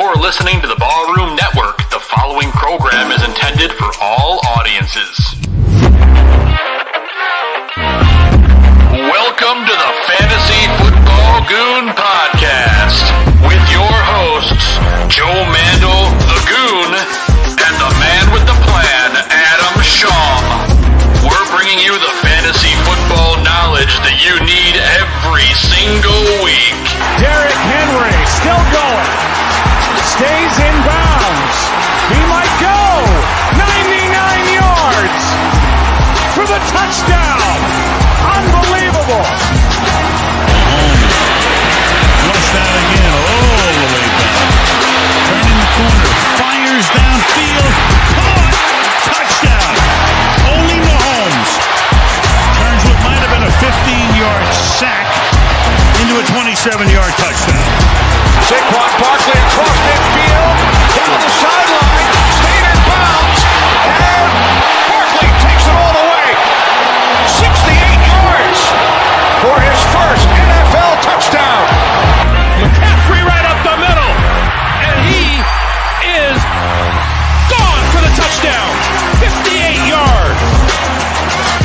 You're listening to the Ballroom Network. The following program is intended for all audiences. Welcome to the Fantasy Football Goon podcast with your hosts, Joe Mandel, the Goon, and the man with the plan, Adam Schaum. We're bringing you the fantasy football knowledge that you need every single week. Derrick Henry still going. Stays in bounds. He might go. 99 yards for the touchdown. Unbelievable. Flushed out again all the way back. Turning the corner. Fires downfield. Caught. Touchdown. Only Mahomes turns what might have been a 15-yard sack into a 27-yard touchdown. Saquon Barkley across midfield, down the sideline, stayed in bounds, and Barkley takes it all the way. 68 yards for his first NFL touchdown. McCaffrey right up the middle, and he is gone for the touchdown. 58 yards.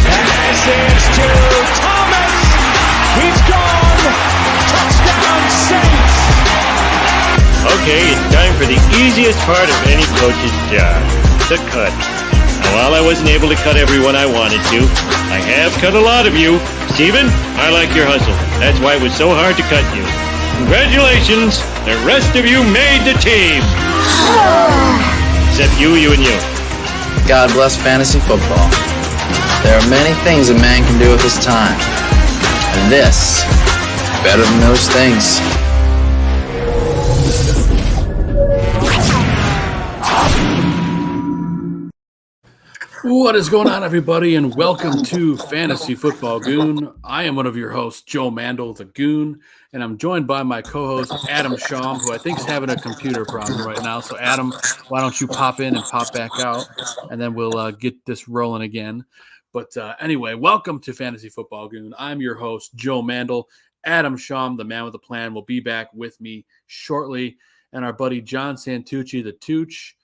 Pass is to Thomas. He's gone. Touchdown Saints. Okay, it's time for the easiest part of any coach's job, the cut. Now, while I wasn't able to cut everyone I wanted to, I have cut a lot of you. Steven, I like your hustle. That's why it was so hard to cut you. Congratulations, the rest of you made the team. Except you, and you. God bless fantasy football. There are many things a man can do with his time. And this is better than those things. What is going on, everybody, and welcome to Fantasy Football Goon. I am one of your hosts, Joe Mandel, the Goon, and I'm joined by my co-host, Adam Schaum, who I think is having a computer problem right now. So, Adam, why don't you pop in and pop back out, and then we'll get this rolling again. But anyway, welcome to Fantasy Football Goon. I'm your host, Joe Mandel. Adam Schaum, the man with the plan, will be back with me shortly, and our buddy John Santucci, the Tooch,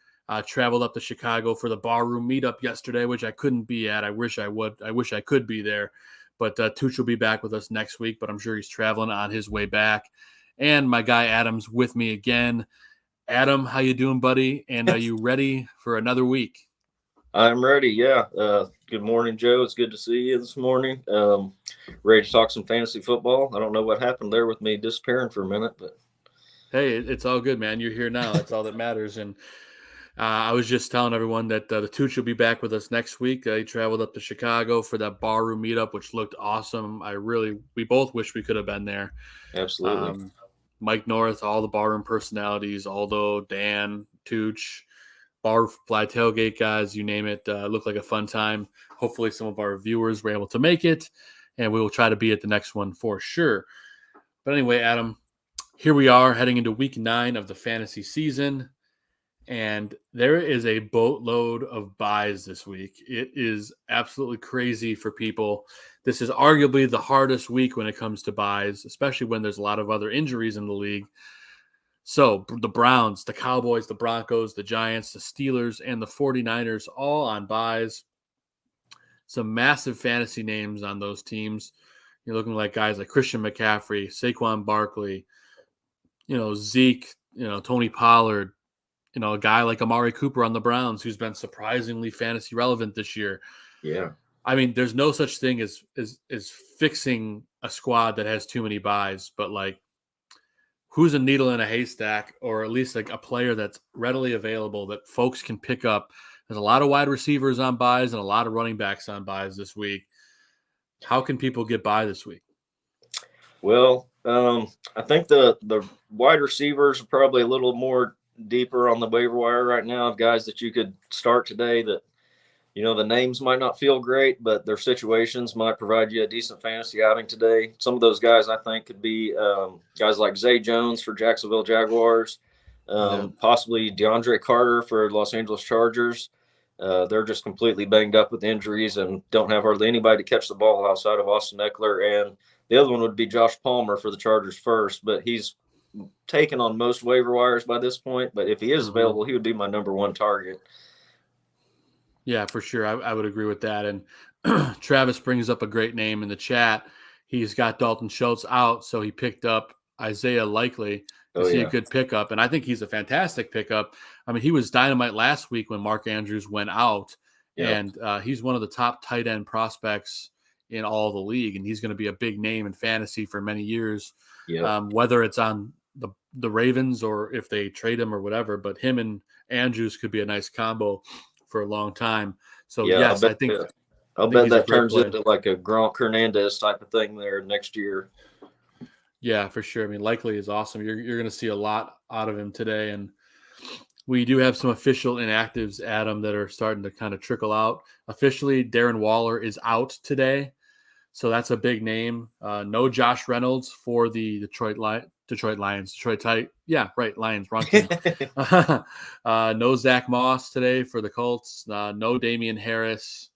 traveled up to Chicago for the barroom meetup yesterday, which I couldn't be at. I wish I would. I wish I could be there. But Tooch will be back with us next week, but I'm sure he's traveling on his way back. And my guy Adam's with me again. Adam, how you doing, buddy? And are you ready for another week? I'm ready, yeah. Good morning, Joe. It's good to see you this morning. Ready to talk some fantasy football. I don't know what happened there with me disappearing for a minute, but hey, it's all good, man. You're here now. That's all that matters. And I was just telling everyone that the Tooch will be back with us next week. He traveled up to Chicago for that barroom meetup, which looked awesome. We both wish we could have been there. Absolutely. Mike North, all the barroom personalities, Aldo, Dan, Tooch, bar fly tailgate guys, you name it. Looked like a fun time. Hopefully some of our viewers were able to make it, and we will try to be at the next one for sure. But anyway, Adam, here we are heading into week 9 of the fantasy season. And there is a boatload of buys this week. It is absolutely crazy for people. This is arguably the hardest week when it comes to buys, especially when there's a lot of other injuries in the league. So the Browns, the Cowboys, the Broncos, the Giants, the Steelers, and the 49ers all on buys. Some massive fantasy names on those teams. You're looking like guys like Christian McCaffrey, Saquon Barkley, Zeke, Tony Pollard, a guy like Amari Cooper on the Browns, who's been surprisingly fantasy relevant this year. Yeah. I mean, there's no such thing as fixing a squad that has too many buys, but like, who's a needle in a haystack, or at least like a player that's readily available that folks can pick up. There's a lot of wide receivers on buys and a lot of running backs on buys this week. How can people get by this week? Well, I think the wide receivers are probably a little more deeper on the waiver wire right now of guys that you could start today that, the names might not feel great, but their situations might provide you a decent fantasy outing today. Some of those guys I think could be guys like Zay Jones for Jacksonville Jaguars, possibly DeAndre Carter for Los Angeles Chargers. They're just completely banged up with injuries and don't have hardly anybody to catch the ball outside of Austin Eckler. And the other one would be Josh Palmer for the Chargers first, but he's taken on most waiver wires by this point, but if he is available, he would be my number one target. Yeah, for sure. I would agree with that. And Travis brings up a great name in the chat. He's got Dalton Schultz out, so he picked up Isaiah Likely. Is he a good pickup? And I think he's a fantastic pickup. I mean, he was dynamite last week when Mark Andrews went out, and he's one of the top tight end prospects in all the league, and he's going to be a big name in fantasy for many years, whether it's on the Ravens or if they trade him or whatever. But him and Andrews could be a nice combo for a long time. So, yes, I think I'll bet that turns into like a Gronk Hernandez type of thing there next year. Yeah, for sure. I mean, Likely is awesome. You're going to see a lot out of him today. And we do have some official inactives, Adam, that are starting to kind of trickle out. Officially, Darren Waller is out today. So that's a big name. No Josh Reynolds for the Detroit Lions. Lions, wrong team. No Zach Moss today for the Colts. No Damian Harris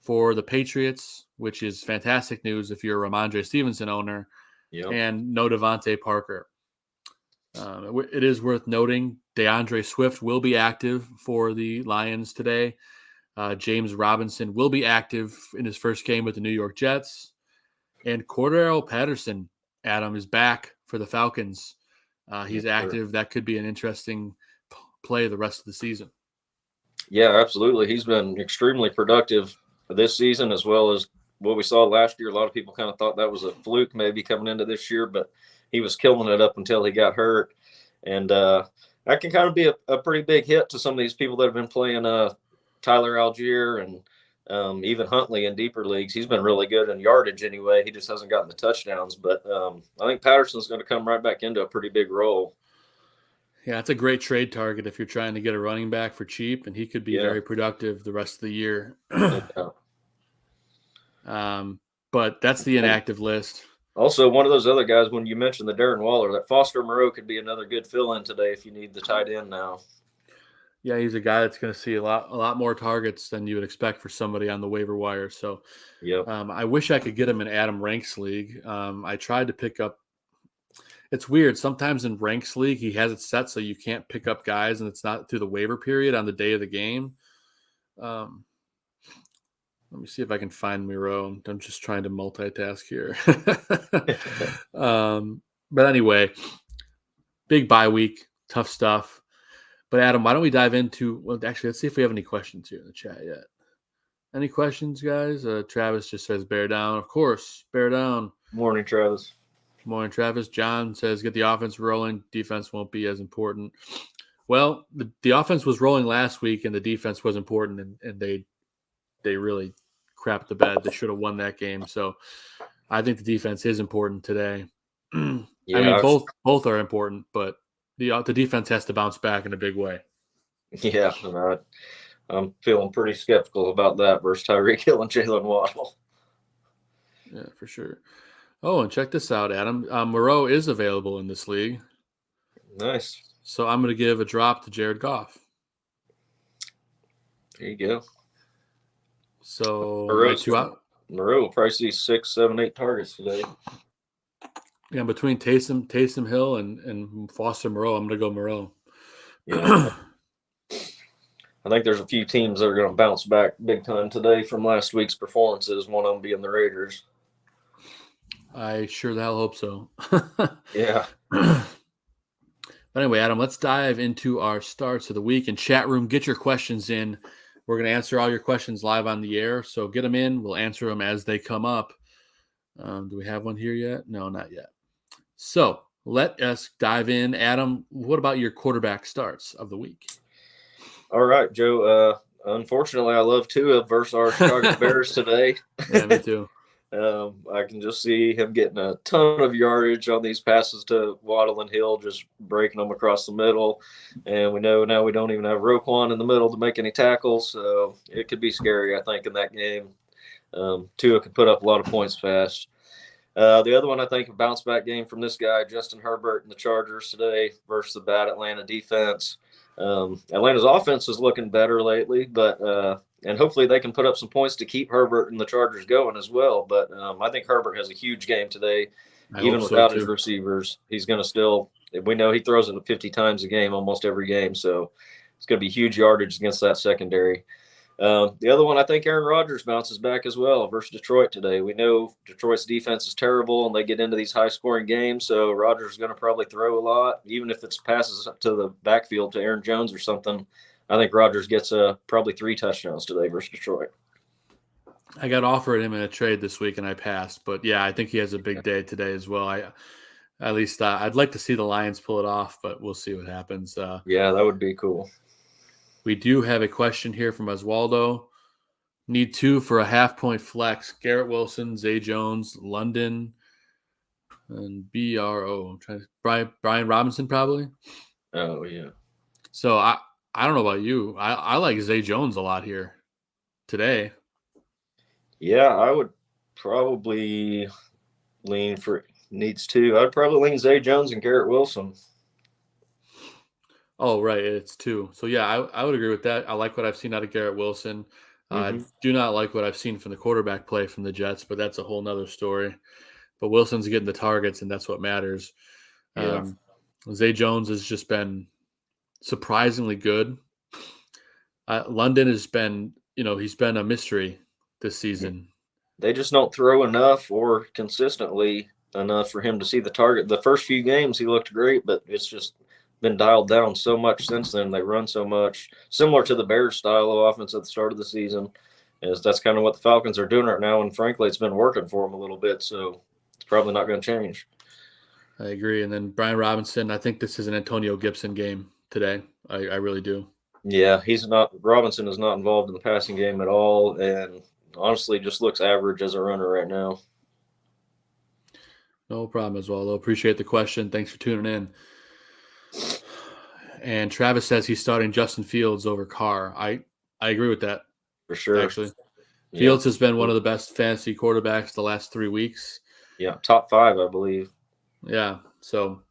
for the Patriots, which is fantastic news if you're a Ramondre Stevenson owner. And no Devontae Parker. It is worth noting DeAndre Swift will be active for the Lions today. James Robinson will be active in his first game with the New York Jets. And Cordarrelle Patterson, Adam, is back for the Falcons. He's active. That could be an interesting play the rest of the season. Yeah, absolutely. He's been extremely productive this season as well as what we saw last year. A lot of people kind of thought that was a fluke maybe coming into this year, but he was killing it up until he got hurt. And that can kind of be a pretty big hit to some of these people that have been playing Tyler Algier and even Huntley in deeper leagues. He's been really good in yardage anyway. He just hasn't gotten the touchdowns. But I think Patterson's going to come right back into a pretty big role. Yeah, it's a great trade target if you're trying to get a running back for cheap, and he could be very productive the rest of the year. But that's the inactive list. Also, one of those other guys, when you mentioned the Darren Waller, that Foster Moreau could be another good fill-in today if you need the tight end now. Yeah, he's a guy that's going to see a lot more targets than you would expect for somebody on the waiver wire. So, I wish I could get him in Adam Ranks League. I tried to pick up. It's weird. Sometimes in Ranks League, he has it set so you can't pick up guys, and it's not through the waiver period on the day of the game. Let me see if I can find Miro. I'm just trying to multitask here. But anyway, big bye week, tough stuff. But Adam, why don't we dive into? Well, actually, let's see if we have any questions here in the chat yet. Any questions, guys? Travis just says bear down. Of course, bear down. Morning, Travis. Morning, Travis. John says get the offense rolling. Defense won't be as important. Well, the offense was rolling last week, and the defense was important, and they really crapped the bed. They should have won that game. So I think the defense is important today. I mean, both are important, but the defense has to bounce back in a big way. Yeah, I'm feeling pretty skeptical about that versus Tyreek Hill and Jalen Waddle. Yeah, for sure. Oh, and check this out, Adam. Moreau is available in this league. Nice. So I'm going to give a drop to Jared Goff. There you go. So Moreau will probably see 6, 7, 8 targets today. Yeah, between Taysom Hill and Foster Moreau, I'm going to go Moreau. Yeah. I think there's a few teams that are going to bounce back big time today from last week's performances, one of them being the Raiders. I sure the hell hope so. Yeah. But anyway, Adam, let's dive into our starts of the week. And chat room, get your questions in. We're going to answer all your questions live on the air, so get them in. We'll answer them as they come up. Do we have one here yet? No, not yet. So let us dive in. Adam, what about your quarterback starts of the week? All right, Joe. Unfortunately, I love Tua versus our Chicago Bears today. Yeah, me too. I can just see him getting a ton of yardage on these passes to Waddle and Hill, just breaking them across the middle. And we know now we don't even have Roquan in the middle to make any tackles, so it could be scary, I think, in that game. Tua could put up a lot of points fast. The other one, I think, a bounce-back game from this guy, Justin Herbert and the Chargers today versus the bad Atlanta defense. Atlanta's offense is looking better lately, but and hopefully they can put up some points to keep Herbert and the Chargers going as well. But I think Herbert has a huge game today. even hope so, without his too. receivers, he's going to still. We know he throws it 50 times a game, almost every game. So it's going to be huge yardage against that secondary. The other one, I think Aaron Rodgers bounces back as well versus Detroit today. We know Detroit's defense is terrible, and they get into these high-scoring games, so Rodgers is going to probably throw a lot, even if it's passes to the backfield to Aaron Jones or something. I think Rodgers gets probably 3 touchdowns today versus Detroit. I got offered him in a trade this week, and I passed. But, yeah, I think he has a big day today as well. I'd like to see the Lions pull it off, but we'll see what happens. Yeah, that would be cool. We do have a question here from Oswaldo. Need 2 for a half-point flex. Garrett Wilson, Zay Jones, London, and BRO. I'm trying to Brian Robinson probably. Oh yeah. So I don't know about you. I like Zay Jones a lot here today. Yeah, I would probably lean for needs 2. I'd probably lean Zay Jones and Garrett Wilson. Oh, right. It's 2. So, yeah, I would agree with that. I like what I've seen out of Garrett Wilson. I do not like what I've seen from the quarterback play from the Jets, but that's a whole nother story. But Wilson's getting the targets, and that's what matters. Yeah. Zay Jones has just been surprisingly good. London has been, he's been a mystery this season. They just don't throw enough or consistently enough for him to see the target. The first few games, he looked great, but it's just been dialed down so much since then. They run so much, similar to the Bears style of offense at the start of the season. That's kind of what the Falcons are doing right now, and frankly, it's been working for them a little bit, so it's probably not going to change. I agree. And then Brian Robinson, I think this is an Antonio Gibson game today. I really do. Yeah, Robinson is not involved in the passing game at all, and honestly just looks average as a runner right now. No problem as well. Appreciate the question. Thanks for tuning in. And Travis says he's starting Justin Fields over Carr. I agree with that. For sure. Actually. Fields has been one of the best fantasy quarterbacks the last 3 weeks. Yeah, top 5, I believe. Yeah. So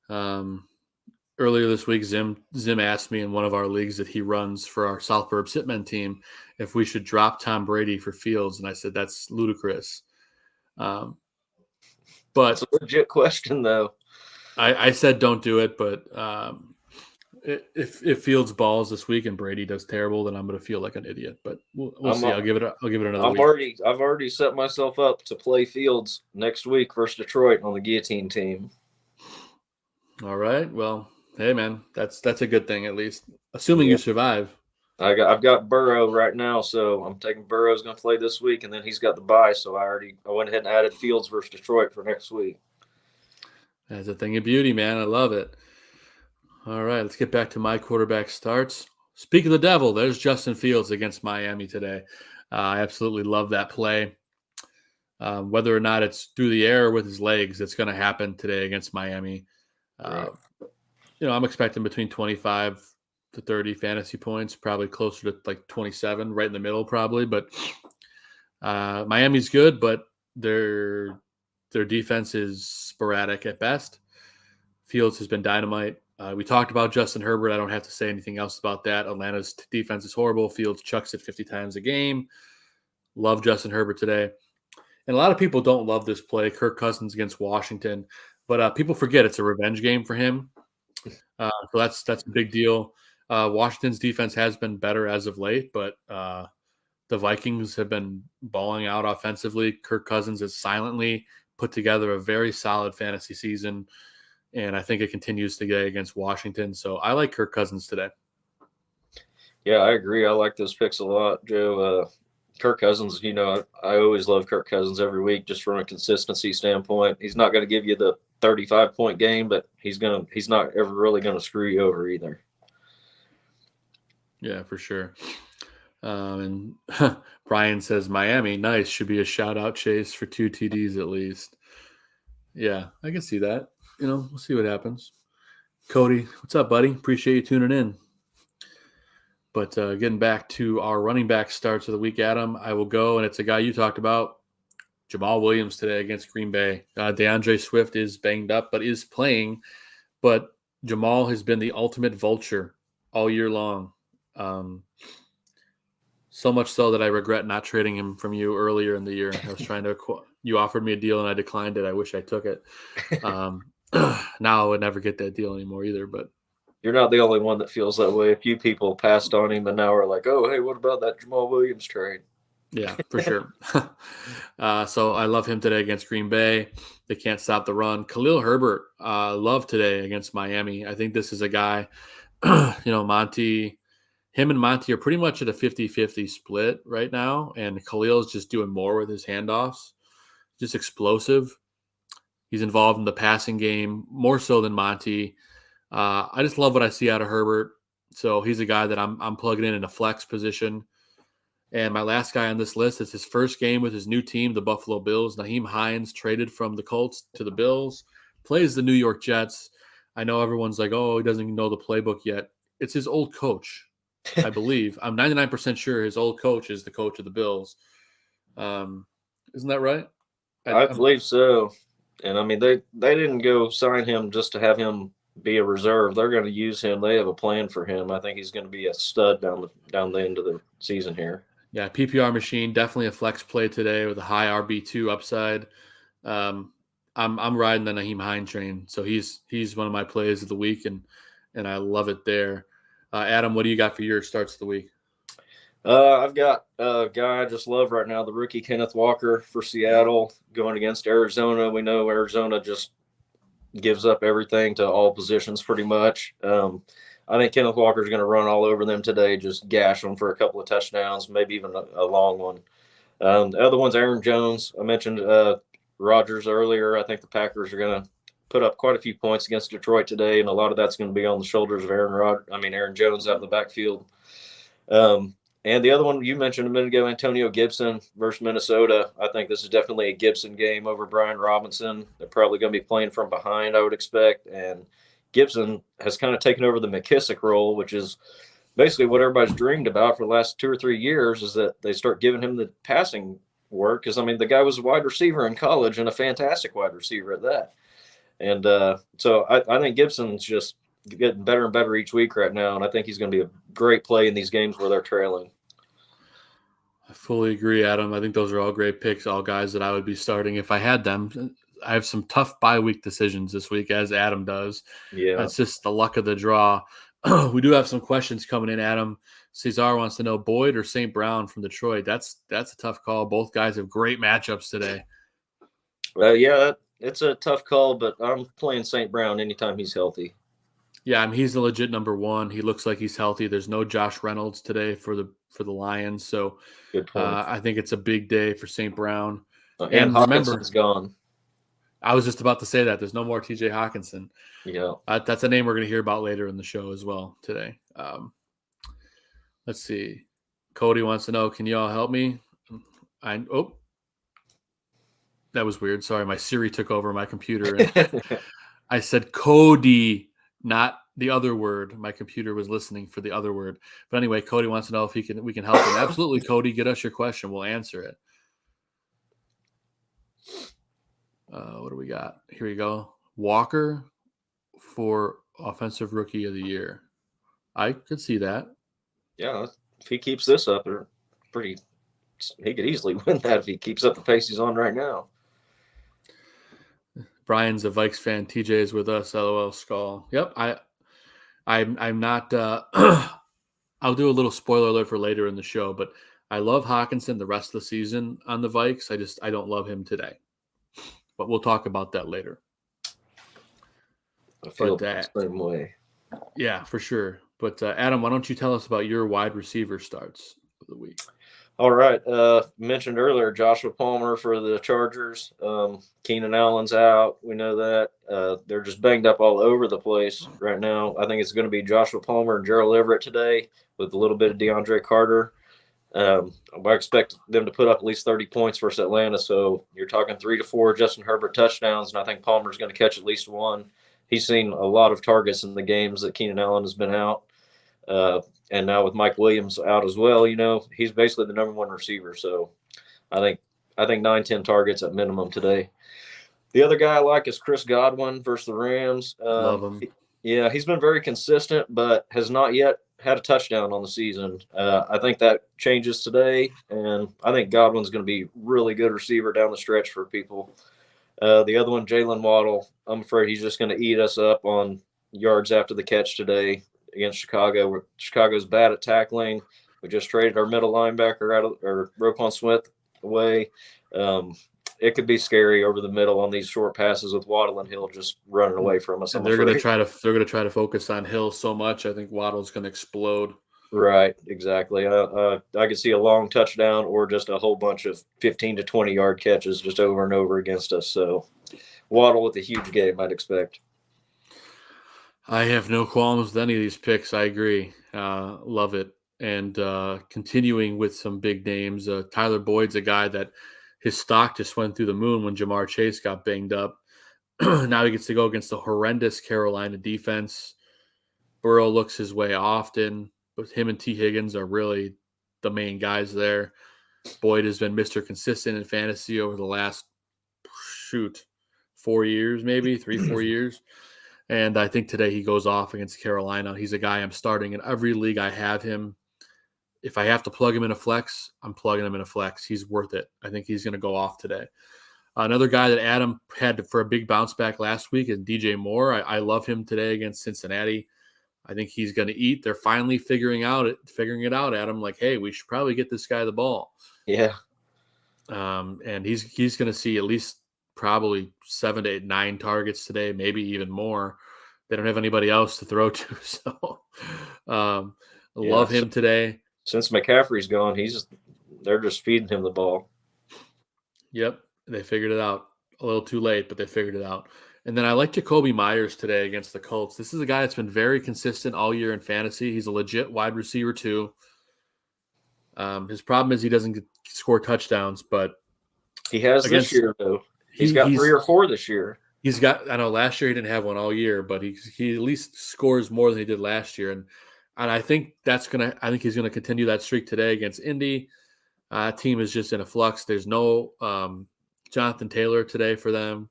earlier this week, Zim asked me in one of our leagues that he runs for our Southburb Sitmen team if we should drop Tom Brady for Fields. And I said, that's ludicrous. But it's a legit question, though. I said don't do it, but if Fields balls this week and Brady does terrible, then I'm going to feel like an idiot. But we'll see. I'll give it another week. I've already set myself up to play Fields next week versus Detroit on the guillotine team. All right. Well, hey man, that's a good thing at least. Assuming you survive. I've got Burrow right now, so I'm taking Burrow's going to play this week, and then he's got the bye. So I went ahead and added Fields versus Detroit for next week. That's a thing of beauty, man. I love it. All right, let's get back to my quarterback starts. Speak of the devil, there's Justin Fields against Miami today. I absolutely love that play. Whether or not it's through the air or with his legs, it's going to happen today against Miami. Right. I'm expecting between 25 to 30 fantasy points, probably closer to like 27, right in the middle probably. But Miami's good, but their defense is sporadic at best. Fields has been dynamite. We talked about Justin Herbert. I don't have to say anything else about that. Atlanta's defense is horrible. Fields chucks it 50 times a game. Love Justin Herbert today. And a lot of people don't love this play, Kirk Cousins against Washington. But people forget it's a revenge game for him. So that's a big deal. Washington's defense has been better as of late, but the Vikings have been balling out offensively. Kirk Cousins has silently put together a very solid fantasy season, and I think it continues today against Washington. So I like Kirk Cousins today. Yeah, I agree. I like those picks a lot, Joe. Kirk Cousins, I always love Kirk Cousins every week just from a consistency standpoint. He's not going to give you the 35-point game, but he's not ever really going to screw you over either. Yeah, for sure. And Brian says Miami, nice, should be a shout-out chase for 2 TDs at least. Yeah, I can see that. We'll see what happens. Cody, what's up, buddy? Appreciate you tuning in. But getting back to our running back starts of the week, Adam, I will go, and it's a guy you talked about, Jamal Williams today against Green Bay. DeAndre Swift is banged up but is playing. But Jamal has been the ultimate vulture all year long. So much so that I regret not trading him from you earlier in the year. I was trying to you offered me a deal and I declined it. I wish I took it. Now I would never get that deal anymore either. But you're not the only one that feels that way. A few people passed on him, and now we're like, oh, hey, what about that Jamal Williams trade? Yeah, for sure. So I love him today against Green Bay. They can't stop the run. Khalil Herbert, love today against Miami. I think this is a guy, Monty, him and Monty are pretty much at a 50-50 split right now, and Khalil's just doing more with his handoffs, just explosive. He's involved in the passing game more so than Monty. I just love what I see out of Herbert. So he's a guy that I'm plugging in a flex position. And my last guy on this list is his first game with his new team, the Buffalo Bills. Nyheim Hines traded from the Colts to the Bills, plays the New York Jets. I know everyone's like, oh, he doesn't even know the playbook yet. It's his old coach, I believe. I'm 99% sure his old coach is the coach of the Bills. Isn't that right? I believe so. And, I mean, they didn't go sign him just to have him be a reserve. They're going to use him. They have a plan for him. I think he's going to be a stud down the end of the season here. Yeah, PPR machine, definitely a flex play today with a high RB2 upside. I'm riding the Nyheim Hines train, so he's one of my plays of the week, and I love it there. Adam, what do you got for your starts of the week? I've got a guy I just love right now, the rookie Kenneth Walker for Seattle going against Arizona. We know Arizona just gives up everything to all positions pretty much. I think Kenneth Walker's going to run all over them today, just gash them for a couple of touchdowns, maybe even a long one. The other one's Aaron Jones. I mentioned Rodgers earlier. I think the Packers are going to put up quite a few points against Detroit today, and a lot of that's going to be on the shoulders of Aaron Jones out in the backfield. And the other one you mentioned a minute ago, Antonio Gibson versus Minnesota. I think this is definitely a Gibson game over Brian Robinson. They're probably going to be playing from behind, I would expect, and Gibson has kind of taken over the McKissick role, which is basically what everybody's dreamed about for the last 2 or 3 years, is that they start giving him the passing work. Because, I mean, the guy was a wide receiver in college and a fantastic wide receiver at that. And so I think Gibson's just getting better and better each week right now, and I think he's going to be a great play in these games where they're trailing. I fully agree, Adam. I think those are all great picks, all guys that I would be starting if I had them. I have some tough bye week decisions this week, as Adam does. Yeah. That's just the luck of the draw. We do have some questions coming in, Adam. Cesar wants to know Boyd or St. Brown from Detroit. That's a tough call. Both guys have great matchups today. Yeah, it's a tough call, but I'm playing St. Brown anytime he's healthy. Yeah, I mean, he's the legit number one. He looks like he's healthy. There's no Josh Reynolds today for the Lions, so good point. I think it's a big day for St. Brown. And Hawkinson's gone. I was just about to say that. There's no more TJ Hawkinson. Yeah. That's a name we're going to hear about later in the show as well today. Let's see. Cody wants to know, can you all help me? That was weird. Sorry, my Siri took over my computer. And I said Cody, not the other word. My computer was listening for the other word. But anyway, Cody wants to know if we can help him. Absolutely, Cody. Get us your question. We'll answer it. What do we got? Here we go. Walker for Offensive Rookie of the Year. I could see that. Yeah, if he keeps this up, he could easily win that if he keeps up the pace he's on right now. Brian's a Vikes fan. TJ is with us. LOL Skull. Yep. I'm not. I'll do a little spoiler alert for later in the show, but I love Hawkinson the rest of the season on the Vikes. I don't love him today. But we'll talk about that later. I feel the same way. Yeah, for sure. But Adam, why don't you tell us about your wide receiver starts of the week? All right. Mentioned earlier, Joshua Palmer for the Chargers. Keenan Allen's out. We know that. They're just banged up all over the place right now. I think it's going to be Joshua Palmer and Gerald Everett today with a little bit of DeAndre Carter. I expect them to put up at least 30 points versus Atlanta. So you're talking 3 to 4 Justin Herbert touchdowns, and I think Palmer's going to catch at least one. He's seen a lot of targets in the games that Keenan Allen has been out. And now with Mike Williams out as well, he's basically the number one receiver. So I think 9-10 targets at minimum today. The other guy I like is Chris Godwin versus the Rams. Love him. Yeah, he's been very consistent, but has not yet had a touchdown on the season. I think that changes today, and I think Godwin's going to be really good receiver down the stretch for people. The other one, Jalen Waddle, I'm afraid he's just going to eat us up on yards after the catch today against Chicago. Chicago's bad at tackling. We just traded our middle linebacker out of, or Roquan Smith away. It could be scary over the middle on these short passes with Waddle and Hill just running away from us. And they're going to try to focus on Hill so much. I think Waddle's going to explode. Right, exactly. I could see a long touchdown or just a whole bunch of 15 to 20 yard catches just over and over against us. So Waddle with a huge game, I'd expect. I have no qualms with any of these picks. I agree. Love it. And continuing with some big names, Tyler Boyd's a guy that his stock just went through the moon when Jamar Chase got banged up. Now he gets to go against the horrendous Carolina defense. Burrow looks his way often, but him and T. Higgins are really the main guys there. Boyd has been Mr. Consistent in fantasy over the last, 4 years, maybe 3-4 years. And I think today he goes off against Carolina. He's a guy I'm starting in every league I have him. If I have to plug him in a flex, I'm plugging him in a flex. He's worth it. I think he's going to go off today. Another guy that Adam had for a big bounce back last week is DJ Moore. I love him today against Cincinnati. I think he's going to eat. They're finally figuring it out, Adam. Like, hey, we should probably get this guy the ball. Yeah. And he's going to see at least probably 7 to 8, 9 targets today, maybe even more. They don't have anybody else to throw to. So love him today. Since McCaffrey's gone, they're just feeding him the ball. Yep, they figured it out. A little too late, but they figured it out. And then I like Jacoby Myers today against the Colts. This is a guy that's been very consistent all year in fantasy. He's a legit wide receiver too. His problem is he doesn't score touchdowns, but he has this year though. He's got 3 or 4 this year. I know last year he didn't have one all year, but he at least scores more than he did last year. And I think I think he's gonna continue that streak today against Indy. Team is just in a flux. There's no Jonathan Taylor today for them,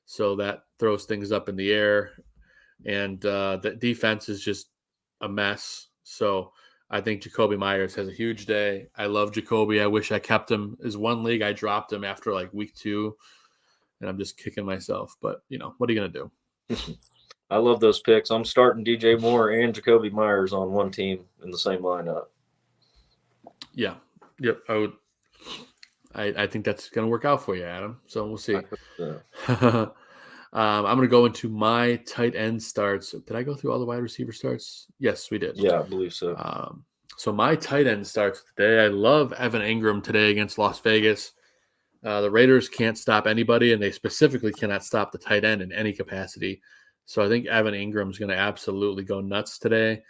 so that throws things up in the air. And the defense is just a mess. So I think Jacoby Myers has a huge day. I love Jacoby. I wish I kept him. As one league, I dropped him after like week 2, and I'm just kicking myself. But what are you gonna do? I love those picks. I'm starting DJ Moore and Jacoby Myers on one team in the same lineup. Yeah. Yep. I think that's going to work out for you, Adam. So we'll see. I'm going to go into my tight end starts. Did I go through all the wide receiver starts? Yes, we did. Yeah, I believe so. So my tight end starts today. I love Evan Ingram today against Las Vegas. The Raiders can't stop anybody, and they specifically cannot stop the tight end in any capacity. So I think Evan Ingram's going to absolutely go nuts today.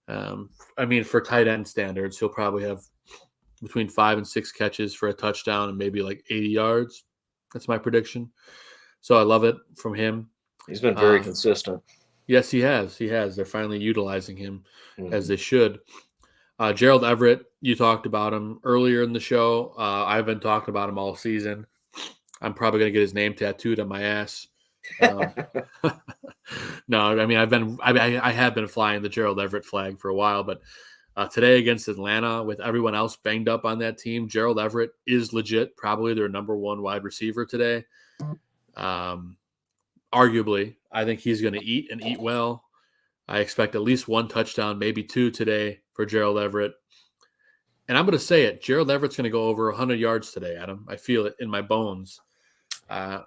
For tight end standards, he'll probably have between 5 and 6 catches for a touchdown and maybe like 80 yards. That's my prediction. So I love it from him. He's been very consistent. Yes, he has. They're finally utilizing him as they should. Gerald Everett, you talked about him earlier in the show. I've been talking about him all season. I'm probably going to get his name tattooed on my ass. No, I have been flying the Gerald Everett flag for a while, but today against Atlanta, with everyone else banged up on that team, Gerald Everett is legit, probably their number 1 wide receiver today. Arguably, I think he's going to eat and eat well. I expect at least 1 touchdown, maybe 2 today for Gerald Everett. And I'm going to say it, Gerald Everett's going to go over 100 yards today, Adam. I feel it in my bones. I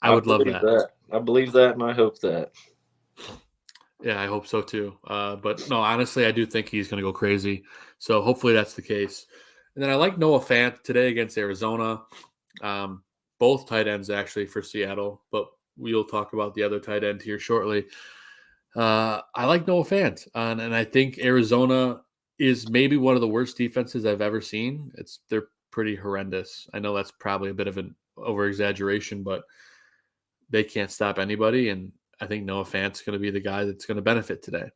would love that. I believe that, and I hope that. Yeah, I hope so too. But no, honestly, I do think he's going to go crazy. So hopefully that's the case. And then I like Noah Fant today against Arizona. Both tight ends actually for Seattle, but we'll talk about the other tight end here shortly. I like Noah Fant, and I think Arizona is maybe one of the worst defenses I've ever seen. They're pretty horrendous. I know that's probably a bit of an over-exaggeration, but they can't stop anybody, and I think Noah Fant's going to be the guy that's going to benefit today.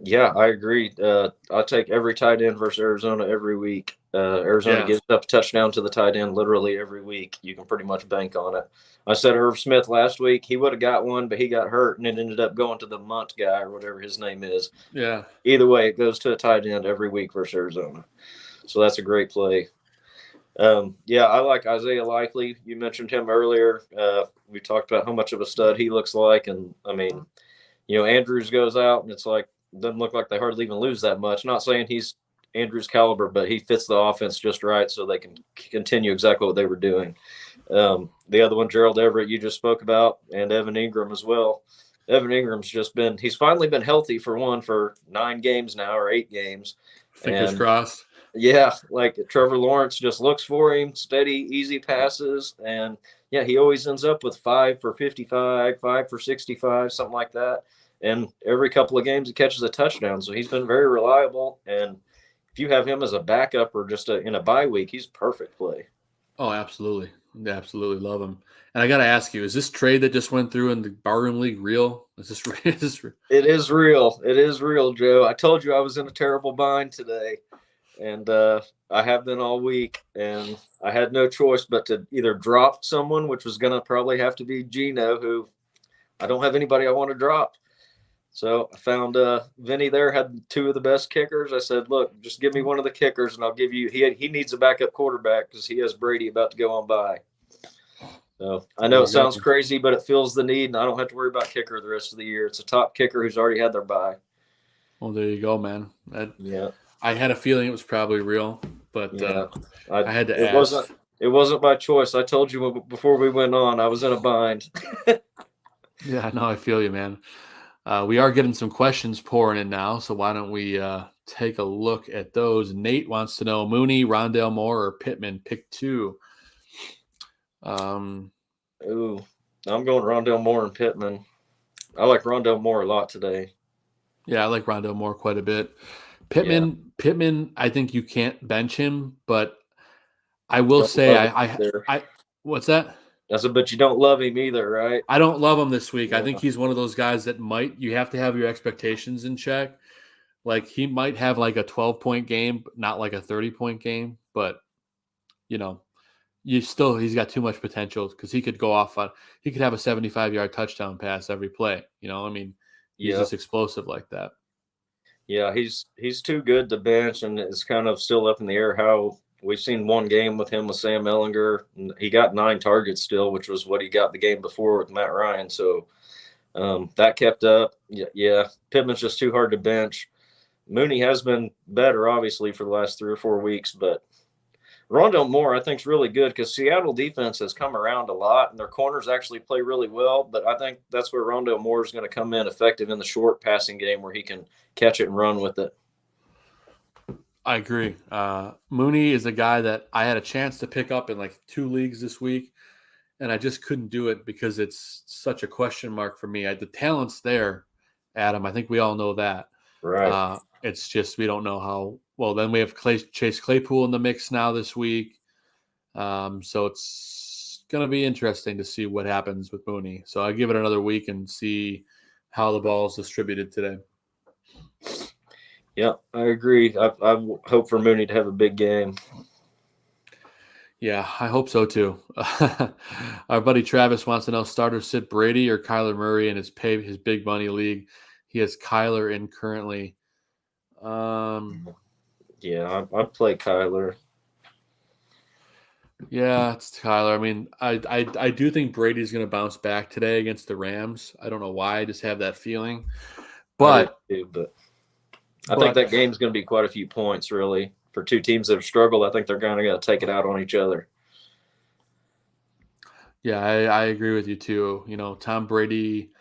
Yeah, I agree. I take every tight end versus Arizona every week. Arizona gives up a touchdown to the tight end literally every week. You can pretty much bank on it. I said Irv Smith last week. He would have got one, but he got hurt, and it ended up going to the Munt guy or whatever his name is. Yeah. Either way, it goes to a tight end every week versus Arizona. So that's a great play. I like Isaiah Likely. You mentioned him earlier. We talked about how much of a stud he looks like. And, I mean, Andrews goes out, and it's like doesn't look like they hardly even lose that much. Not saying he's Andrews caliber, but he fits the offense just right so they can continue exactly what they were doing. The other one, Gerald Everett, you just spoke about, and Evan Ingram as well. Evan Ingram's he's finally been healthy for 9 games now or 8 games. Fingers crossed. Yeah, like Trevor Lawrence just looks for him, steady, easy passes. And, he always ends up with 5 for 55, 5 for 65, something like that. And every couple of games he catches a touchdown. So he's been very reliable. And if you have him as a backup or just in a bye week, he's perfect play. Oh, absolutely. Absolutely love him. And I got to ask you, is this trade that just went through in the Barroom League real? Is this real? It is real. It is real, Joe. I told you I was in a terrible bind today. And I have been all week. And I had no choice but to either drop someone, which was going to probably have to be Gino, who I don't have anybody I want to drop. So I found Vinny there had 2 of the best kickers. I said, look, just give me one of the kickers and I'll give you – he needs a backup quarterback because he has Brady about to go on by. So I know it sounds crazy, but it fills the need, and I don't have to worry about kicker the rest of the year. It's a top kicker who's already had their bye. Well, there you go, man. I had a feeling it was probably real, but I had to ask. It wasn't by choice. I told you before we went on, I was in a bind. Yeah, no, I feel you, man. We are getting some questions pouring in now, so why don't we take a look at those? Nate wants to know Mooney, Rondale Moore, or Pittman, pick 2. I'm going Rondale Moore and Pittman. I like Rondale Moore a lot today. Yeah, I like Rondale Moore quite a bit. Pittman, I think you can't bench him, but I will say I what's that? That's but you don't love him either, right? I don't love him this week. Yeah. I think he's one of those guys that you have to have your expectations in check. Like he might have like a 12-point game, not like a 30-point game, but he's got too much potential because he could go off he could have a 75-yard touchdown pass every play. He's just explosive like that. Yeah, he's too good to bench, and it's kind of still up in the air how we've seen one game with him with Sam Ehlinger. And he got 9 targets still, which was what he got the game before with Matt Ryan. So that kept up. Yeah, Pittman's just too hard to bench. Mooney has been better, obviously, for the last 3 or 4 weeks, but Rondale Moore, I think, is really good because Seattle defense has come around a lot, and their corners actually play really well. But I think that's where Rondale Moore is going to come in effective in the short passing game where he can catch it and run with it. I agree. Mooney is a guy that I had a chance to pick up in like 2 leagues this week, and I just couldn't do it because it's such a question mark for me. The talent's there, Adam. I think we all know that. Right. It's just we don't know how well. Then we have Chase Claypool in the mix now this week. So it's going to be interesting to see what happens with Mooney. So I give it another week and see how the ball is distributed today. Yeah, I agree. I hope for Mooney to have a big game. Yeah, I hope so too. Our buddy Travis wants to know starter sit Brady or Kyler Murray in his big money league. He has Kyler in currently. Yeah, I'd play Kyler. Yeah, it's Kyler. I mean, I do think Brady's going to bounce back today against the Rams. I don't know why. I just have that feeling. But I think that game's going to be quite a few points, really. For 2 teams that have struggled, I think they're going to take it out on each other. Yeah, I agree with you too. Tom Brady,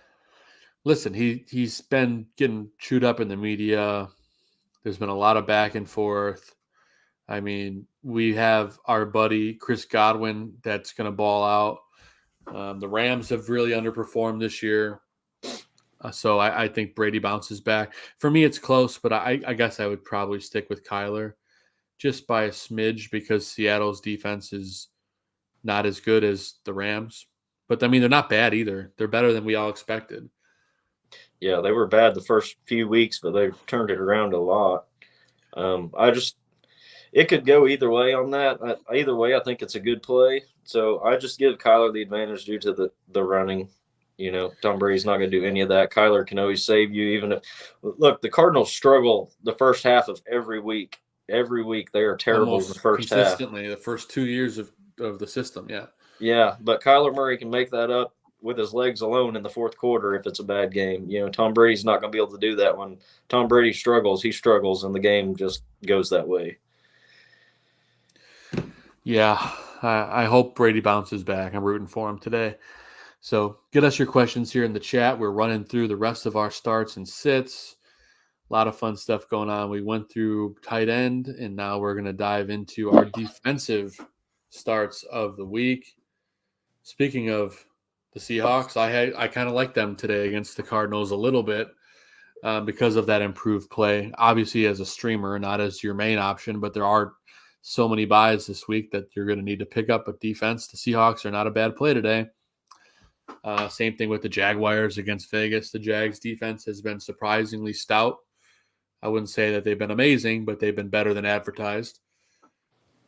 listen, he's been getting chewed up in the media. There's been a lot of back and forth. I mean, we have our buddy Chris Godwin that's going to ball out. The Rams have really underperformed this year. So I think Brady bounces back. For me, it's close, but I guess I would probably stick with Kyler just by a smidge because Seattle's defense is not as good as the Rams. But, I mean, they're not bad either. They're better than we all expected. Yeah, they were bad the first few weeks, but they've turned it around a lot. it could go either way on that. Either way, I think it's a good play. So I just give Kyler the advantage due to the running. Tom Brady's not going to do any of that. Kyler can always save you. Even if look, the Cardinals struggle the first half of every week. Every week they are terrible Almost in the first consistently, half. The first 2 years of the system, yeah. Yeah, but Kyler Murray can make that up with his legs alone in the fourth quarter if it's a bad game. Tom Brady's not going to be able to do that. When Tom Brady struggles, he struggles, and the game just goes that way. Yeah, I hope Brady bounces back. I'm rooting for him today. So get us your questions here in the chat. We're running through the rest of our starts and sits. A lot of fun stuff going on. We went through tight end, and now we're going to dive into our defensive starts of the week. Speaking of the Seahawks, I kind of like them today against the Cardinals a little bit because of that improved play. Obviously, as a streamer, not as your main option, but there are so many buys this week that you're going to need to pick up a defense. The Seahawks are not a bad play today. Same thing with the Jaguars against Vegas. The Jags defense has been surprisingly stout. I wouldn't say that they've been amazing, but they've been better than advertised.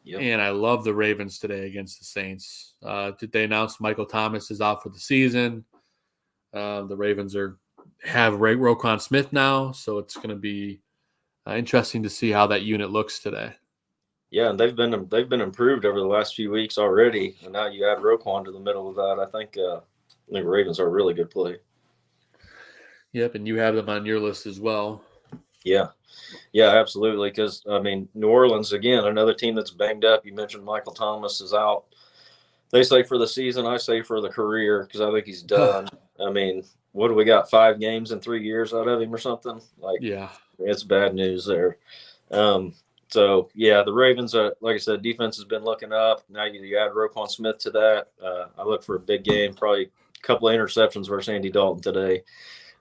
Yep. And I love the Ravens today against the Saints. Did they announce Michael Thomas is out for the season? The Ravens have Roquan Smith now, so it's going to be interesting to see how that unit looks today. Yeah, and they've been improved over the last few weeks already, and now you add Roquan to the middle of that. I think the Ravens are a really good play. Yep, and you have them on your list as well. Yeah, absolutely. Because New Orleans again, another team that's banged up. You mentioned Michael Thomas is out. They say for the season, I say for the career because I think he's done. What do we got? 5 games in 3 years out of him or something? Yeah, it's bad news there. So, yeah, the Ravens, like I said, defense has been looking up. Now you add Roquan Smith to that. I look for a big game, probably a couple of interceptions versus Andy Dalton today.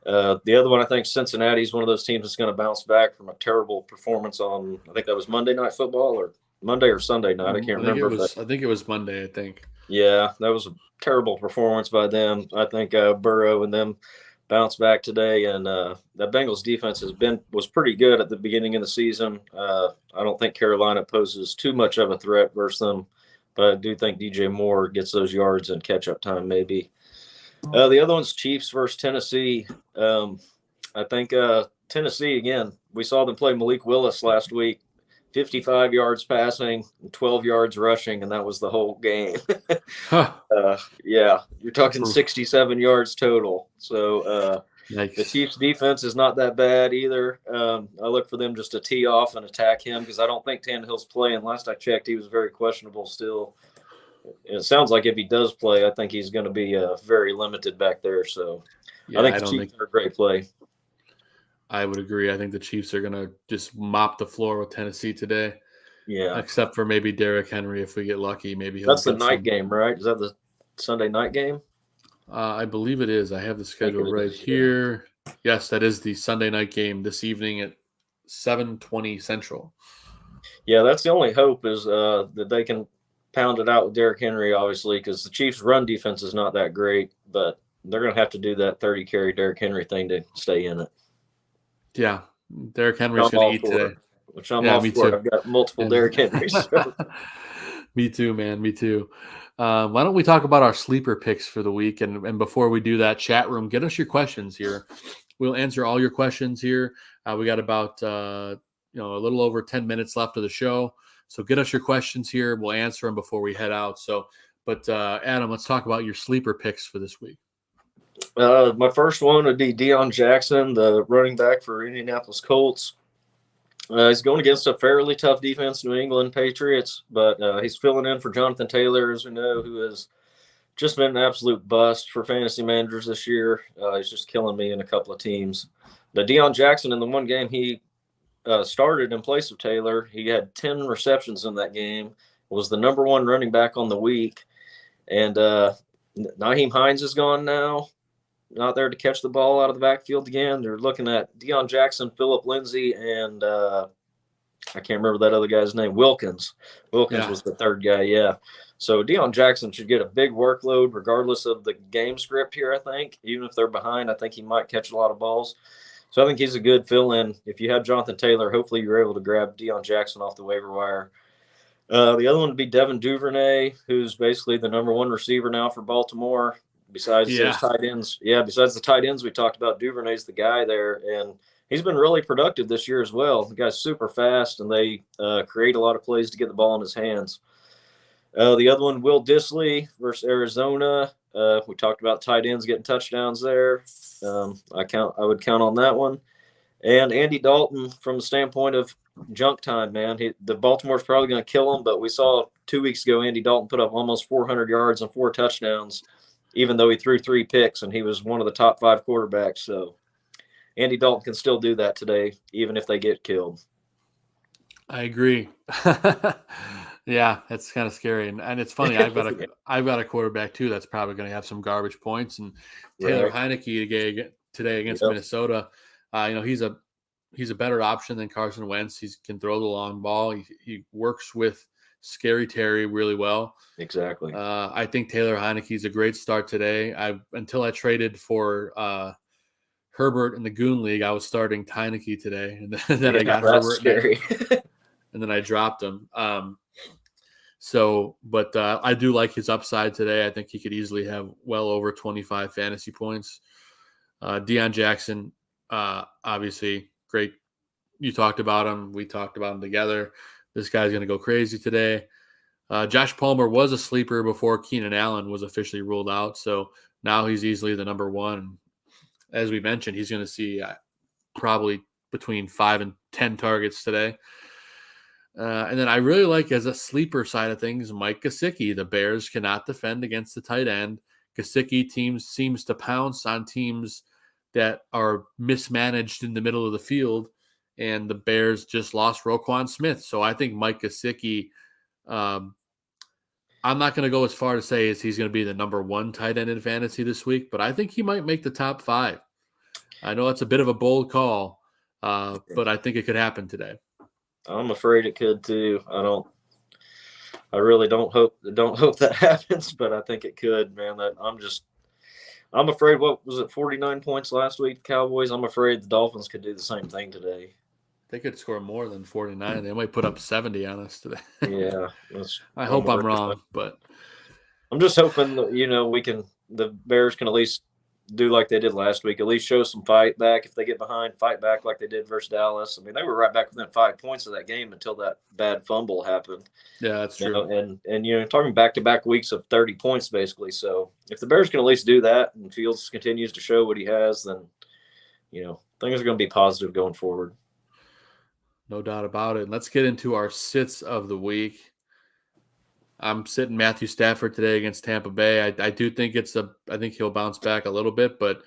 The other one, I think Cincinnati is one of those teams that's going to bounce back from a terrible performance on, I think that was Monday Night Football or Monday or Sunday night. I can't remember. I think it was Monday, I think. Yeah, that was a terrible performance by them. I think Burrow and them bounce back today, and the Bengals defense was pretty good at the beginning of the season. I don't think Carolina poses too much of a threat versus them, but I do think DJ Moore gets those yards and catch-up time maybe. The other one's Chiefs versus Tennessee. I think Tennessee, again, we saw them play Malik Willis last week, 55 yards passing, 12 yards rushing, and that was the whole game. Yeah, you're talking 67 yards total. So the Chiefs defense is not that bad either. I look for them just to tee off and attack him because I don't think Tannehill's playing. Last I checked, he was very questionable still. It sounds like if he does play, I think he's going to be very limited back there. So I think the Chiefs are a great play. I would agree. I think the Chiefs are going to just mop the floor with Tennessee today. Yeah. Except for maybe Derrick Henry if we get lucky. Maybe that's the night game, right? Is that the Sunday night game? I believe it is. I have the schedule right here. Yes, that is the Sunday night game this evening at 7:20 Central. Yeah, that's the only hope is that they can pound it out with Derrick Henry, obviously, because the Chiefs' run defense is not that great, but they're going to have to do that 30-carry Derrick Henry thing to stay in it. Yeah, Derrick Henry's going to eat today. Which I'm all for. I've got multiple Derrick Henrys. So. Me too, man. Me too. Why don't we talk about our sleeper picks for the week? And before we do that, chat room, get us your questions here. We'll answer all your questions here. We got about a little over 10 minutes left of the show. So get us your questions here. We'll answer them before we head out. But Adam, let's talk about your sleeper picks for this week. My first one would be Deion Jackson, the running back for Indianapolis Colts. He's going against a fairly tough defense, New England Patriots, but he's filling in for Jonathan Taylor, as we know, who has just been an absolute bust for fantasy managers this year. He's just killing me in a couple of teams. The Deion Jackson, in the one game he started in place of Taylor, he had 10 receptions in that game, was the number one running back on the week, and Nyheim Hines is gone now. Not there to catch the ball out of the backfield again. They're looking at Deion Jackson, Phillip Lindsay, and I can't remember that other guy's name. Wilkins was the third guy, yeah. So Deion Jackson should get a big workload regardless of the game script here, I think. Even if they're behind, I think he might catch a lot of balls. So I think he's a good fill-in. If you have Jonathan Taylor, hopefully you're able to grab Deion Jackson off the waiver wire. The other one would be Devin Duvernay, who's basically the number one receiver now for Baltimore. Besides those tight ends, besides the tight ends we talked about, Duvernay's the guy there, and he's been really productive this year as well. The guy's super fast, and they create a lot of plays to get the ball in his hands. The other one, Will Dissly versus Arizona. We talked about tight ends getting touchdowns there. I would count on that one. And Andy Dalton, from the standpoint of junk time, man, the Baltimore's probably going to kill him. But we saw 2 weeks ago Andy Dalton put up almost 400 yards and 4 touchdowns, even though he threw 3 picks, and he was one of the top 5 quarterbacks. So Andy Dalton can still do that today, even if they get killed. I agree. Yeah, that's kind of scary, and it's funny. I've got a quarterback too that's probably going to have some garbage points. And Taylor Heineke today against Minnesota, he's a better option than Carson Wentz. He can throw the long ball. He works with Scary Terry really well. Exactly. I think Taylor Heineke's a great start today. Until I traded for Herbert in the Goon League, I was starting Heineke today, and then I got Herbert, scary. and then I dropped him. But I do like his upside today. I think he could easily have well over 25 fantasy points. Deion Jackson, obviously great. You talked about him. We talked about him together. This guy's going to go crazy today. Josh Palmer was a sleeper before Keenan Allen was officially ruled out. So now he's easily the number one. As we mentioned, he's going to see probably between 5 and 10 targets today. And then I really like, as a sleeper side of things, Mike Gesicki. The Bears cannot defend against the tight end. Gesicki seems to pounce on teams that are mismanaged in the middle of the field, and the Bears just lost Roquan Smith. So I think Mike Gesicki, I'm not going to go as far to say as he's going to be the number 1 tight end in fantasy this week, but I think he might make the top 5. I know it's a bit of a bold call, but I think it could happen today. I'm afraid it could too. I really don't hope that happens, but I think it could, man. I'm afraid. What was it, 49 points last week, Cowboys? I'm afraid the Dolphins could do the same thing today. They could score more than 49. They might put up 70 on us today. Yeah. I hope I'm wrong, but I'm just hoping that, the Bears can at least do like they did last week, at least show some fight back. If they get behind, fight back like they did versus Dallas. I mean, they were right back within 5 points of that game until that bad fumble happened. Yeah, that's true. And talking back-to-back weeks of 30 points basically. So if the Bears can at least do that and Fields continues to show what he has, then things are going to be positive going forward. No doubt about it. Let's get into our sits of the week. I'm sitting Matthew Stafford today against Tampa Bay. I do think I think he'll bounce back a little bit, but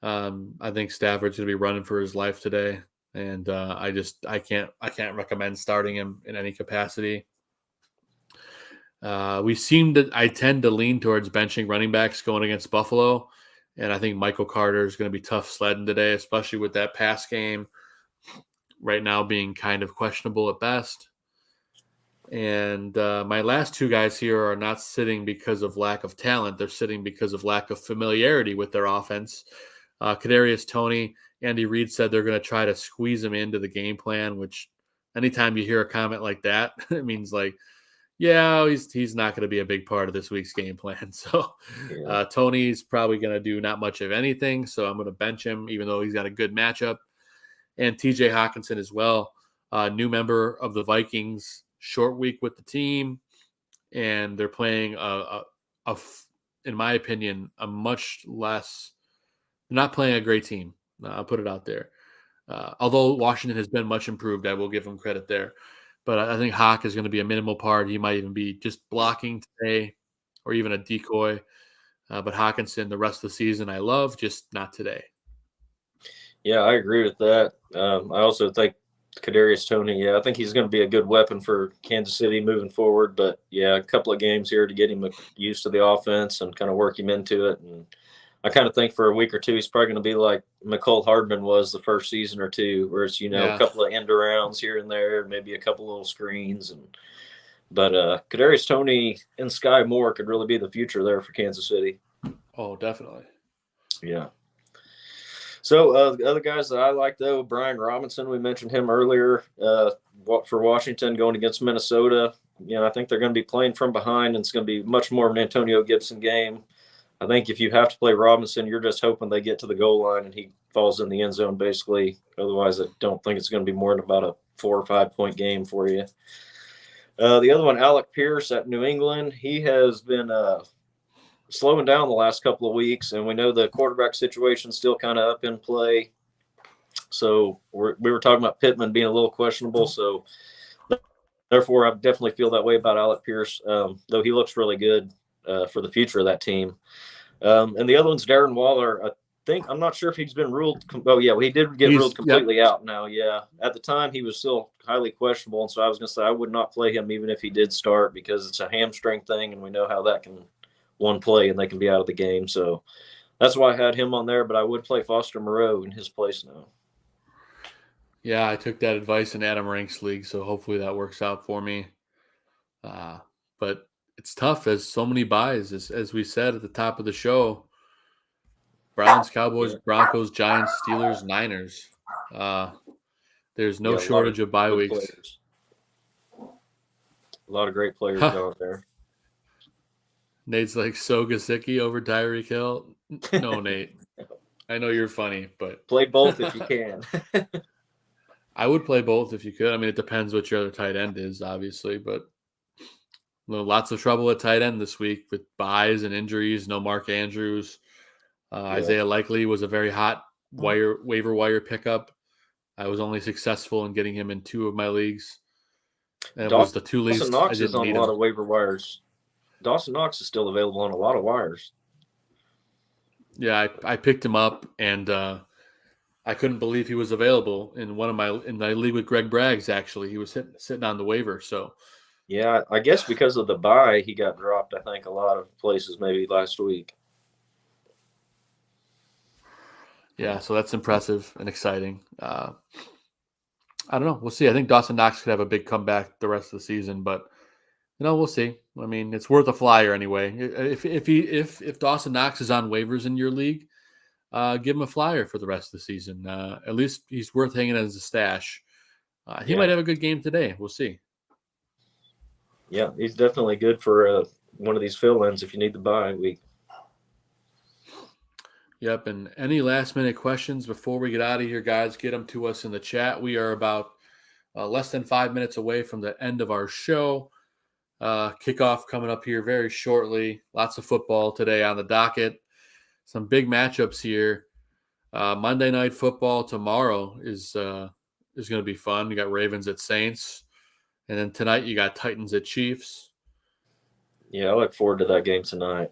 I think Stafford's going to be running for his life today, and I can't recommend starting him in any capacity. I tend to lean towards benching running backs going against Buffalo, and I think Michael Carter is going to be tough sledding today, especially with that pass game right now being kind of questionable at best. And my last 2 guys here are not sitting because of lack of talent. They're sitting because of lack of familiarity with their offense. Kadarius Toney, Andy Reid said they're going to try to squeeze him into the game plan, which anytime you hear a comment like that, it means he's not going to be a big part of this week's game plan. So Toney's probably going to do not much of anything. So I'm going to bench him, even though he's got a good matchup. And TJ Hawkinson as well, new member of the Vikings. Short week with the team, and they're playing in my opinion, a much less. They're not playing a great team. I'll put it out there. Although Washington has been much improved, I will give him credit there. But I think Hawk is going to be a minimal part. He might even be just blocking today, or even a decoy. But Hawkinson, the rest of the season, I love, just not today. Yeah, I agree with that. I also think Kadarius Toney, I think he's going to be a good weapon for Kansas City moving forward. But, a couple of games here to get him used to the offense and kind of work him into it. And I kind of think for a week or two he's probably going to be like McCole Hardman was the first season or two, where it's, a couple of end arounds here and there, maybe a couple little screens. But Kadarius Toney and Sky Moore could really be the future there for Kansas City. Oh, definitely. Yeah. So the other guys that I like, though, Brian Robinson, we mentioned him earlier for Washington going against Minnesota. I think they're going to be playing from behind, and it's going to be much more of an Antonio Gibson game. I think if you have to play Robinson, you're just hoping they get to the goal line and he falls in the end zone, basically. Otherwise, I don't think it's going to be more than about a 4 or 5 point game for you. The other one, Alec Pierce at New England, he has been slowing down the last couple of weeks, and we know the quarterback situation is still kind of up in play. So we were talking about Pittman being a little questionable, so therefore I definitely feel that way about Alec Pierce, though he looks really good for the future of that team. And the other one's Darren Waller. I'm not sure if he's been ruled. He did get ruled completely out now. Yeah. At the time, he was still highly questionable. And so I was going to say I would not play him even if he did start because it's a hamstring thing. And we know how that can one play and they can be out of the game. So that's why I had him on there. But I would play Foster Moreau in his place now. Yeah, I took that advice in Adam Rank's league. So hopefully that works out for me. But it's tough as so many buys, as we said at the top of the show. Browns, Cowboys, Broncos, Giants, Steelers, Niners. There's no shortage of bye weeks. Players. A lot of great players out there. Nate's like, so Gesicki over Tyreek Hill? No, Nate. I know you're funny, but play both if you can. I would play both if you could. I mean, it depends what your other tight end is, obviously, but lots of trouble at tight end this week with buys and injuries. No Mark Andrews. Isaiah Likely was a very hot waiver wire pickup. I was only successful in getting him in 2 of my leagues. And it was the 2 leagues. Dawson Knox is on a lot of waiver wires. Dawson Knox is still available on a lot of wires. Yeah, I picked him up, and I couldn't believe he was available in my league with Greg Braggs. Actually, he was sitting on the waiver. So, yeah, I guess because of the bye, he got dropped. I think a lot of places maybe last week. Yeah, so that's impressive and exciting. I don't know. We'll see. I think Dawson Knox could have a big comeback the rest of the season, but we'll see. I mean, it's worth a flyer anyway. If Dawson Knox is on waivers in your league, give him a flyer for the rest of the season. At least he's worth hanging as a stash. He might have a good game today. We'll see. Yeah, he's definitely good for one of these fill-ins if you need the bye week. Yep, and any last-minute questions before we get out of here, guys, get them to us in the chat. We are about less than 5 minutes away from the end of our show. Kickoff coming up here very shortly. Lots of football today on the docket. Some big matchups here. Monday Night Football tomorrow is going to be fun. You got Ravens at Saints. And then tonight you got Titans at Chiefs. Yeah, I look forward to that game tonight.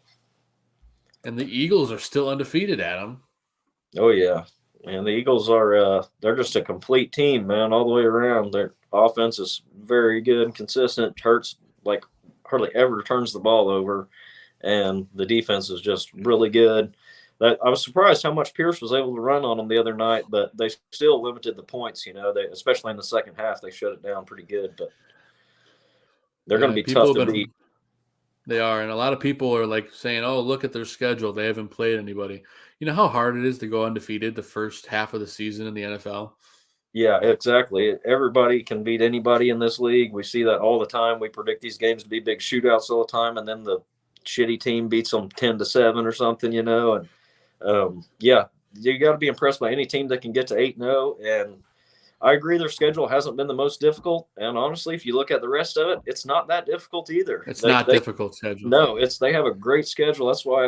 And the Eagles are still undefeated, Adam. Oh, yeah. And the Eagles are they're just a complete team, man, all the way around. Their offense is very good and consistent. Hurts like hardly ever turns the ball over. And the defense is just really good. I was surprised how much Pierce was able to run on them the other night, but they still limited the points, especially in the second half. They shut it down pretty good, but they're going to be tough to beat. They are, and a lot of people are like saying, oh, look at their schedule. They haven't played anybody. You know how hard it is to go undefeated the first half of the season in the NFL? Yeah, exactly. Everybody can beat anybody in this league. We see that all the time. We predict these games to be big shootouts all the time, and then the shitty team beats them 10-7 or something, And yeah, you got to be impressed by any team that can get to 8-0. And I agree their schedule hasn't been the most difficult. And honestly, if you look at the rest of it, it's not that difficult either. It's not difficult schedule. No, they have a great schedule. That's why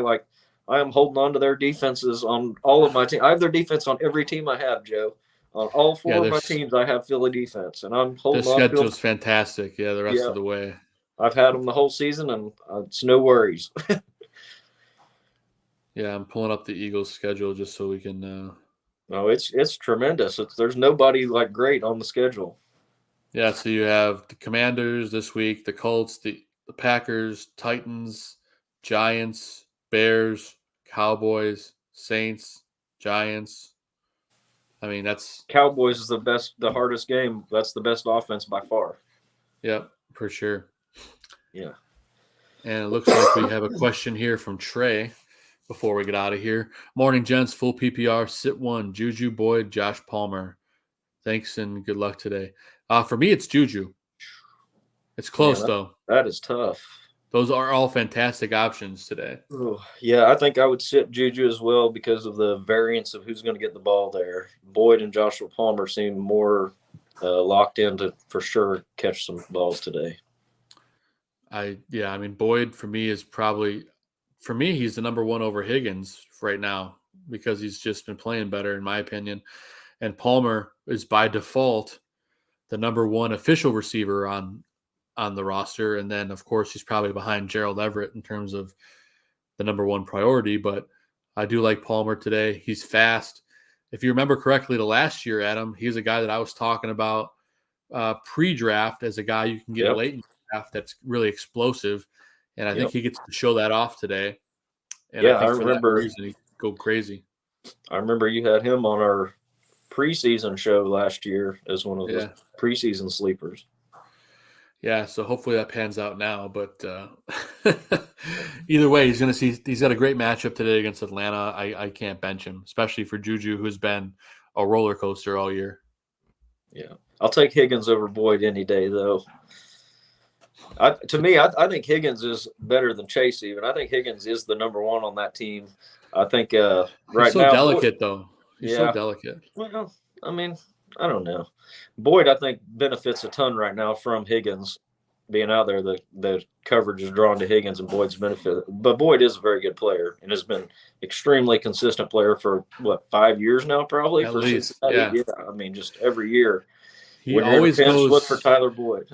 I am holding on to their defenses on all of my team. I have their defense on every team I have, Joe. On all 4 of my teams, I have Philly defense, and I'm holding on to them. The schedule's fantastic. Yeah, the rest of the way. I've had them the whole season, and it's no worries. Yeah, I'm pulling up the Eagles' schedule just so we can. No, it's tremendous. There's nobody great on the schedule. Yeah, so you have the Commanders this week, the Colts, the Packers, Titans, Giants, Bears, Cowboys, Saints, Giants. I mean, that's Cowboys is the hardest game. That's the best offense by far. Yep, for sure. Yeah. And it looks like we have a question here from Trey. before we get out of here. Morning, gents. Full PPR. Sit one. Juju, Boyd, Josh Palmer. Thanks and good luck today. For me, it's Juju. It's close, though. That is tough. Those are all fantastic options today. Ooh, yeah, I think I would sit Juju as well because of the variance of who's going to get the ball there. Boyd and Joshua Palmer seem more locked in to for sure catch some balls today. Boyd for me is probably he's the number one over Higgins right now because he's just been playing better in my opinion. And Palmer is by default the number one official receiver on the roster. And then of course he's probably behind Gerald Everett in terms of the number one priority, but I do like Palmer today. He's fast. If you remember correctly to last year, Adam, he's a guy that I was talking about pre-draft as a guy you can get late in the draft that's really explosive. And I think he gets to show that off today. And I think for that reason, he go crazy. I remember you had him on our preseason show last year as one of the preseason sleepers. Yeah, so hopefully that pans out now. But either way, he's got a great matchup today against Atlanta. I can't bench him, especially for Juju, who's been a roller coaster all year. Yeah, I'll take Higgins over Boyd any day, though. I think Higgins is better than Chase even. I think Higgins is the number one on that team. I think he's so now, delicate, though. He's so delicate. Well, I mean, I don't know. Boyd, I think, benefits a ton right now from Higgins being out there. The coverage is drawn to Higgins and Boyd's benefit. But Boyd is a very good player and has been extremely consistent player for, 5 years now probably? At least, yeah. I mean, just every year. He always goes – look for Tyler Boyd.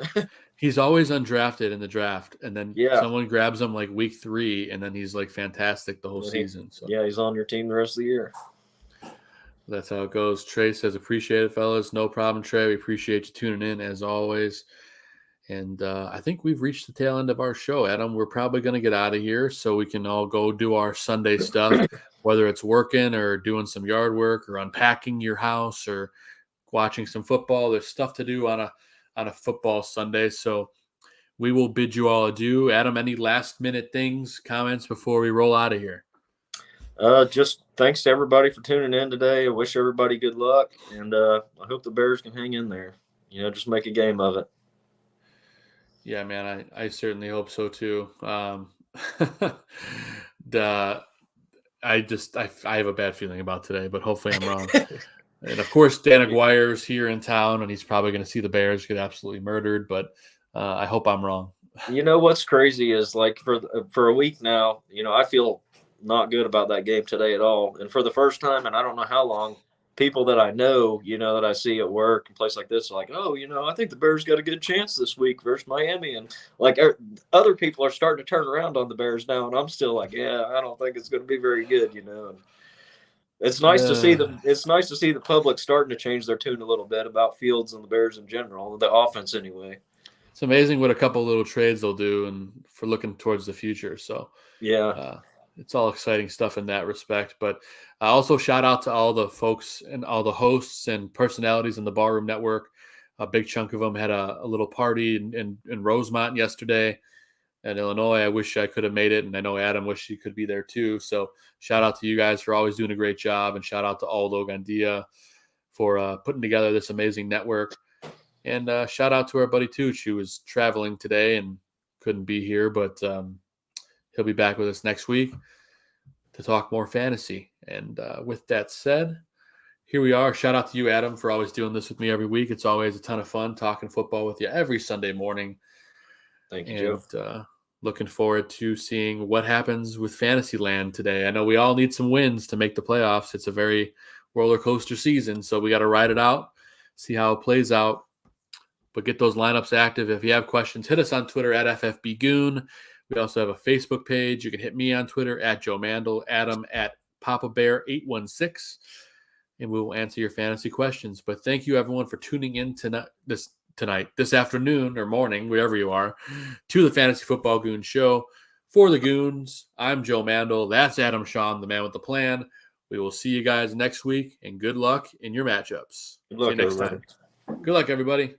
He's always undrafted in the draft, and then someone grabs him like week 3, and then he's like fantastic the whole season. So. Yeah, he's on your team the rest of the year. That's how it goes. Trey says, appreciate it, fellas. No problem, Trey. We appreciate you tuning in as always. And I think we've reached the tail end of our show, Adam. We're probably going to get out of here so we can all go do our Sunday stuff, whether it's working or doing some yard work or unpacking your house or watching some football. There's stuff to do on a football Sunday. So we will bid you all adieu. Adam, any last minute things, comments before we roll out of here? Just thanks to everybody for tuning in today. I wish everybody good luck, and I hope the Bears can hang in there. Just make a game of it. Yeah, man, I certainly hope so too. I have a bad feeling about today, but hopefully I'm wrong. And of course, Dan Aguirre's here in town, and he's probably going to see the Bears get absolutely murdered. But I hope I'm wrong. What's crazy is like for a week now, I feel not good about that game today at all. And for the first time, and I don't know how long, people that I know, that I see at work and places like this are like, oh, I think the Bears got a good chance this week versus Miami. And like other people are starting to turn around on the Bears now. And I'm still like, yeah, I don't think it's going to be very good, And it's nice to see the public starting to change their tune a little bit about Fields and the Bears in general, the offense anyway. It's amazing what a couple little trades they'll do and for looking towards the future. So yeah. It's all exciting stuff in that respect. But also shout out to all the folks and all the hosts and personalities in the Barroom Network. A big chunk of them had a little party in Rosemont yesterday in Illinois. I wish I could have made it, and I know Adam wished he could be there too. So shout out to you guys for always doing a great job, and shout out to Aldo Gandia for putting together this amazing network. And shout out to our buddy Tooch, who was traveling today and couldn't be here, but he'll be back with us next week to talk more fantasy. And with that said, here we are. Shout out to you, Adam, for always doing this with me every week. It's always a ton of fun talking football with you every Sunday morning. Thank you, Joe. Looking forward to seeing what happens with Fantasyland today. I know we all need some wins to make the playoffs. It's a very roller coaster season, so we got to ride it out, see how it plays out. But get those lineups active. If you have questions, hit us on Twitter at FFBGoon. We also have a Facebook page. You can hit me on Twitter at Joe Mandel, Adam at Papa Bear 816, and we will answer your fantasy questions. But thank you, everyone, for tuning in this afternoon or morning, wherever you are, to the Fantasy Football Goon Show. For the Goons, I'm Joe Mandel. That's Adam Schaum, the man with the plan. We will see you guys next week, and good luck in your matchups. Good luck, see you next time. Good luck, everybody.